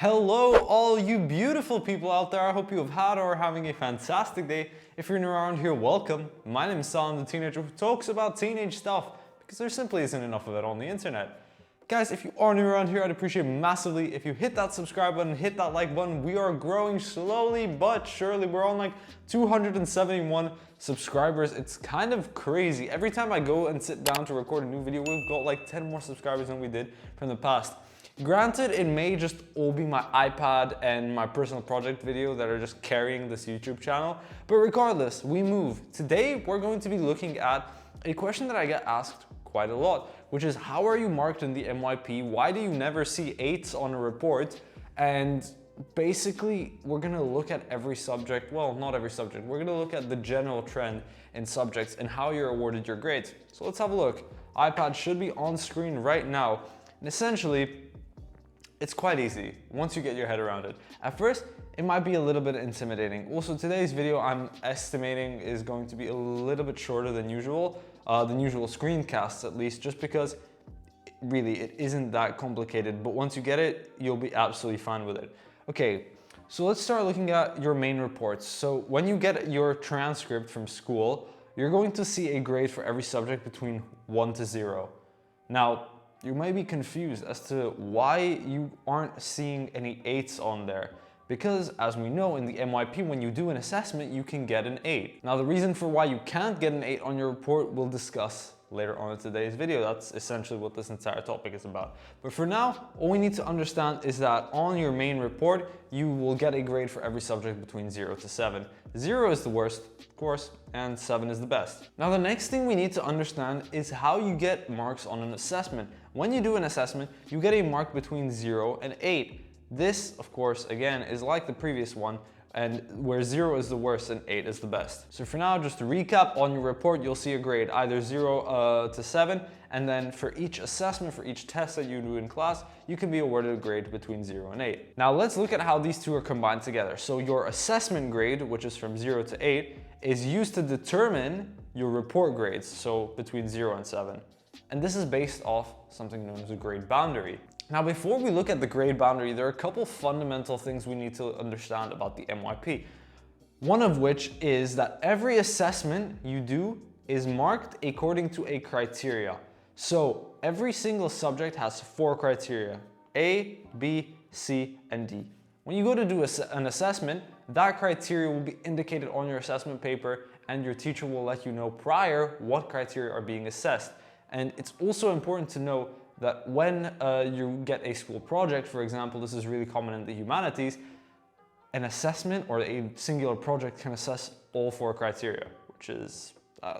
Hello all you beautiful people out there. I hope you have had or are having a fantastic day. If you're new around here, welcome. My name is Salim, the teenager who talks about teenage stuff because there simply isn't enough of it on the internet. Guys, if you are new around here, I'd appreciate massively if you hit that subscribe button, hit that like button. We are growing slowly but surely. We're on like 271 subscribers. It's kind of crazy. Every time I go and sit down to record a new video, we've got like 10 more subscribers than we did from the past. Granted, it may just all be my iPad and my personal project video that are just carrying this YouTube channel, but regardless, we move. Today, we're going to be looking at a question that I get asked quite a lot, which is how are you marked in the MYP? Why do you never see 8s on a report? And basically, we're gonna look at every subject, well, not every subject, we're gonna look at the general trend in subjects and how you're awarded your grades. So let's have a look. iPad should be on screen right now. And essentially, it's quite easy once you get your head around it. At first, it might be a little bit intimidating. Also, today's video I'm estimating is going to be a little bit shorter than usual screencasts at least, just because really it isn't that complicated, but once you get it, you'll be absolutely fine with it. Okay, so let's start looking at your main reports. So when you get your transcript from school, you're going to see a grade for every subject between 1 to 0. Now, you might be confused as to why you aren't seeing any 8s on there. Because as we know in the MYP, when you do an assessment, you can get an 8. Now the reason for why you can't get an 8 on your report, we'll discuss later on in today's video. That's essentially what this entire topic is about. But for now, all we need to understand is that on your main report, you will get a grade for every subject between 0 to 7. 0 is the worst, of course, and 7 is the best. Now the next thing we need to understand is how you get marks on an assessment. When you do an assessment, you get a mark between 0 and 8. This, of course, again, is like the previous one, and where 0 is the worst and 8 is the best. So for now, just to recap, on your report, you'll see a grade, either 0 to 7, and then for each assessment, for each test that you do in class, you can be awarded a grade between 0 and 8. Now let's look at how these two are combined together. So your assessment grade, which is from 0 to 8, is used to determine your report grades, so between 0 and 7. And this is based off something known as a grade boundary. Now, before we look at the grade boundary, there are a couple fundamental things we need to understand about the MYP. One of which is that every assessment you do is marked according to a criteria. So every single subject has 4 criteria: A, B, C, and D. When you go to do an assessment, that criteria will be indicated on your assessment paper, and your teacher will let you know prior what criteria are being assessed. And it's also important to know that when you get a school project, for example, this is really common in the humanities, an assessment or a singular project can assess all 4 criteria, which is,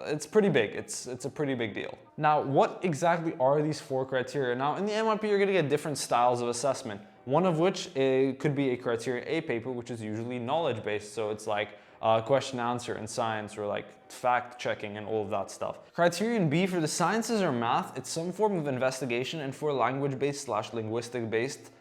it's pretty big. It's a pretty big deal. Now, what exactly are these 4 criteria? Now, in the MYP, you're gonna get different styles of assessment. One of which could be a criteria A paper, which is usually knowledge-based. So it's like question answer in science, or like fact checking and all of that stuff. Criterion B for the sciences or math, it's some form of investigation, and for language-based / linguistic-based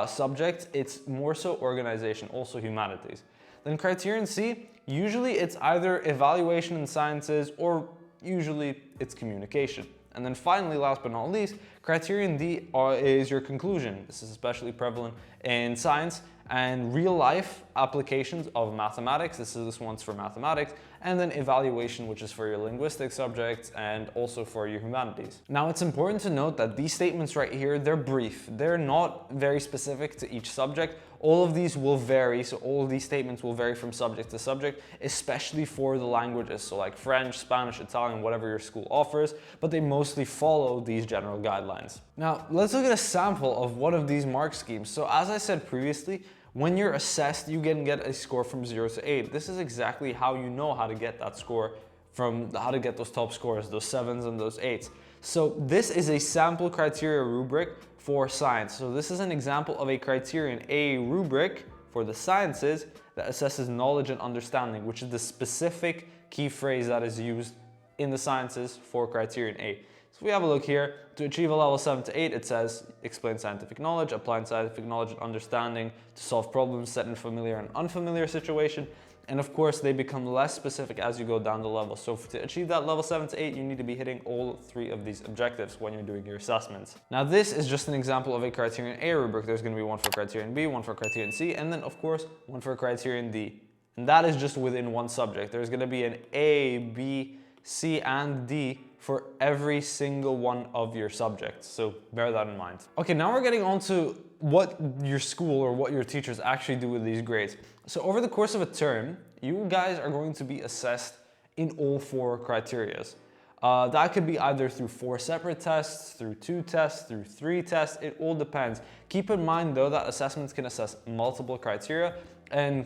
subjects, it's more so organization, also humanities. Then criterion C, usually it's either evaluation in sciences or usually it's communication. And then finally, last but not least, criterion D is your conclusion. This is especially prevalent in science and real life applications of mathematics. This one's for mathematics. And then evaluation, which is for your linguistic subjects and also for your humanities. Now, it's important to note that these statements right here, they're brief. They're not very specific to each subject. All of these will vary, so all of these statements will vary from subject to subject, especially for the languages, so like French, Spanish, Italian, whatever your school offers, but they mostly follow these general guidelines. Now, let's look at a sample of one of these mark schemes. So as I said previously, when you're assessed, you can get a score from 0 to 8. This is exactly how you know how to get that score, how to get those top scores, those 7s and those 8s. So this is a sample criteria rubric for science. So this is an example of a criterion A rubric for the sciences that assesses knowledge and understanding, which is the specific key phrase that is used in the sciences for criterion A. So we have a look here. To achieve a level 7 to 8, it says explain scientific knowledge, apply scientific knowledge and understanding to solve problems set in familiar and unfamiliar situation, And of course, they become less specific as you go down the level. So to achieve that level 7 to 8, you need to be hitting all 3 of these objectives when you're doing your assessments. Now, this is just an example of a criterion A rubric. There's going to be one for criterion B, one for criterion C, and then of course, one for criterion D. And that is just within one subject. There's going to be an A, B, C, and D for every single one of your subjects. So bear that in mind. Okay, now we're getting on to what your school or what your teachers actually do with these grades. So over the course of a term, you guys are going to be assessed in all 4 criterias. That could be either through 4 separate tests, through 2 tests, through 3 tests, it all depends. Keep in mind though that assessments can assess multiple criteria, and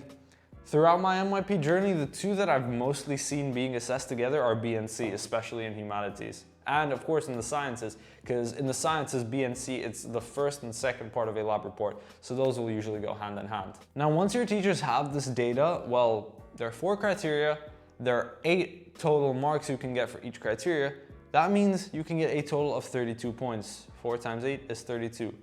throughout my MYP journey, the 2 that I've mostly seen being assessed together are B and C, especially in humanities. And of course in the sciences, because in the sciences, B and C, it's the first and second part of a lab report. So those will usually go hand in hand. Now, once your teachers have this data, well, there are 4 criteria, there are 8 total marks you can get for each criteria. That means you can get a total of 32 points. 4 times 8 is 32.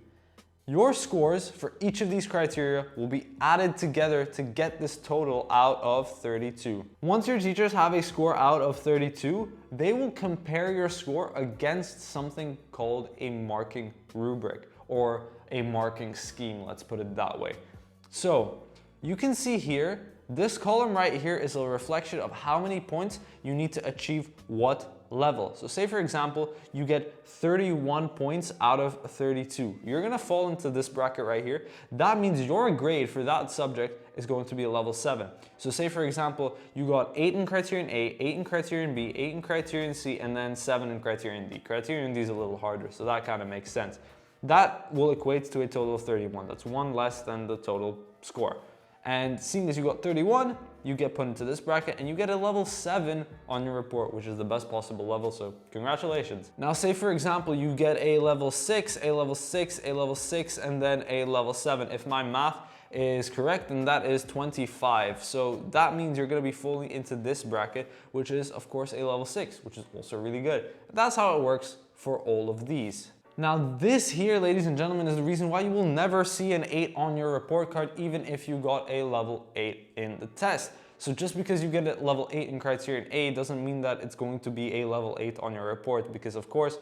Your scores for each of these criteria will be added together to get this total out of 32. Once your teachers have a score out of 32, they will compare your score against something called a marking rubric or a marking scheme, let's put it that way. So you can see here, this column right here is a reflection of how many points you need to achieve what level. So say for example, you get 31 points out of 32. You're gonna fall into this bracket right here. That means your grade for that subject is going to be a level 7. So say for example, you got 8 in criterion A, 8 in criterion B, 8 in criterion C, and then 7 in criterion D. Criterion D is a little harder, so that kind of makes sense. That will equate to a total of 31. That's 1 less than the total score. And seeing as you got 31, you get put into this bracket and you get a level 7 on your report, which is the best possible level, so congratulations. Now say for example, you get a level 6, a level 6, a level 6, and then a level 7. If my math is correct, then that is 25. So that means you're gonna be fully into this bracket, which is of course a level 6, which is also really good. That's how it works for all of these. Now this here, ladies and gentlemen, is the reason why you will never see an 8 on your report card, even if you got a level 8 in the test. So just because you get a level 8 in criterion A doesn't mean that it's going to be a level 8 on your report, because of course,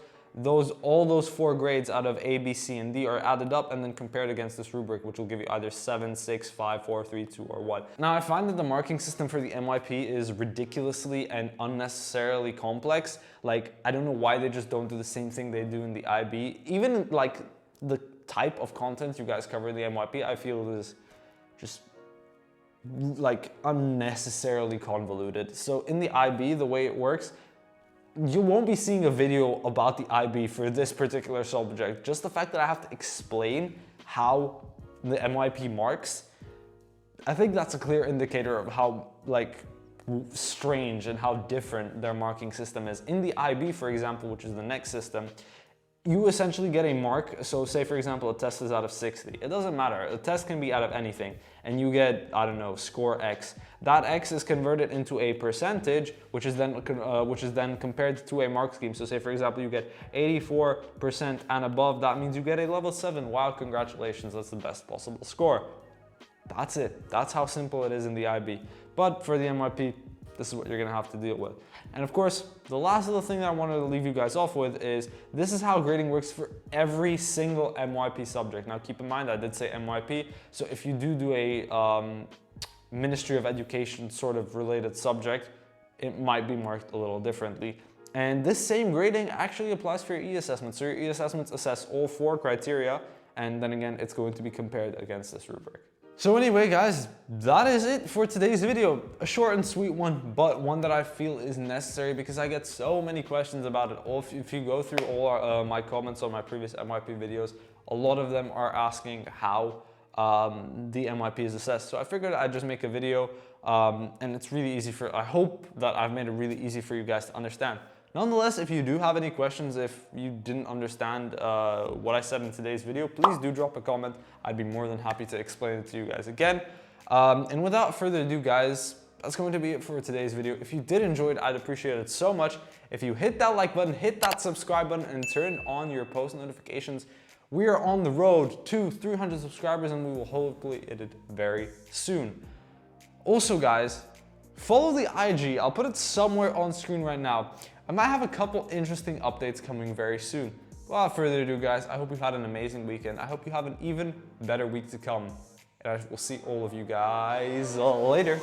all those 4 grades out of A, B, C, and D are added up and then compared against this rubric, which will give you either 7, 6, 5, 4, 3, 2, or what. Now I find that the marking system for the MYP is ridiculously and unnecessarily complex. Like, I don't know why they just don't do the same thing they do in the IB. Even like the type of content you guys cover in the MYP, I feel is just like unnecessarily convoluted. So in the IB, the way it works, you won't be seeing a video about the IB for this particular subject. Just the fact that I have to explain how the MYP marks, I think that's a clear indicator of how like strange and how different their marking system is. In the IB, for example, which is the next system, you essentially get a mark. So say for example, a test is out of 60. It doesn't matter. A test can be out of anything and you get, I don't know, score X. That X is converted into a percentage, which is then compared to a mark scheme. So say for example, you get 84% and above, that means you get a level 7. Wow, congratulations, that's the best possible score. That's it. That's how simple it is in the IB. But for the MYP, this is what you're gonna have to deal with. And of course, the last little thing that I wanted to leave you guys off with is this is how grading works for every single MYP subject. Now keep in mind, I did say MYP, so if you do a Ministry of Education sort of related subject, it might be marked a little differently. And this same grading actually applies for your e-assessments. So your e-assessments assess all 4 criteria, and then again, it's going to be compared against this rubric. So anyway, guys, that is it for today's video. A short and sweet one, but one that I feel is necessary because I get so many questions about it. If you go through all my comments on my previous MYP videos, a lot of them are asking how the MYP is assessed. So I figured I'd just make a video, and it's really easy I hope that I've made it really easy for you guys to understand. Nonetheless, if you do have any questions, if you didn't understand what I said in today's video, please do drop a comment. I'd be more than happy to explain it to you guys again. And without further ado, guys, that's going to be it for today's video. If you did enjoy it, I'd appreciate it so much if you hit that like button, hit that subscribe button, and turn on your post notifications. We are on the road to 300 subscribers, and we will hopefully hit it very soon. Also guys, follow the IG, I'll put it somewhere on screen right now. I might have a couple interesting updates coming very soon. Without further ado guys, I hope you've had an amazing weekend. I hope you have an even better week to come. And I will see all of you guys later.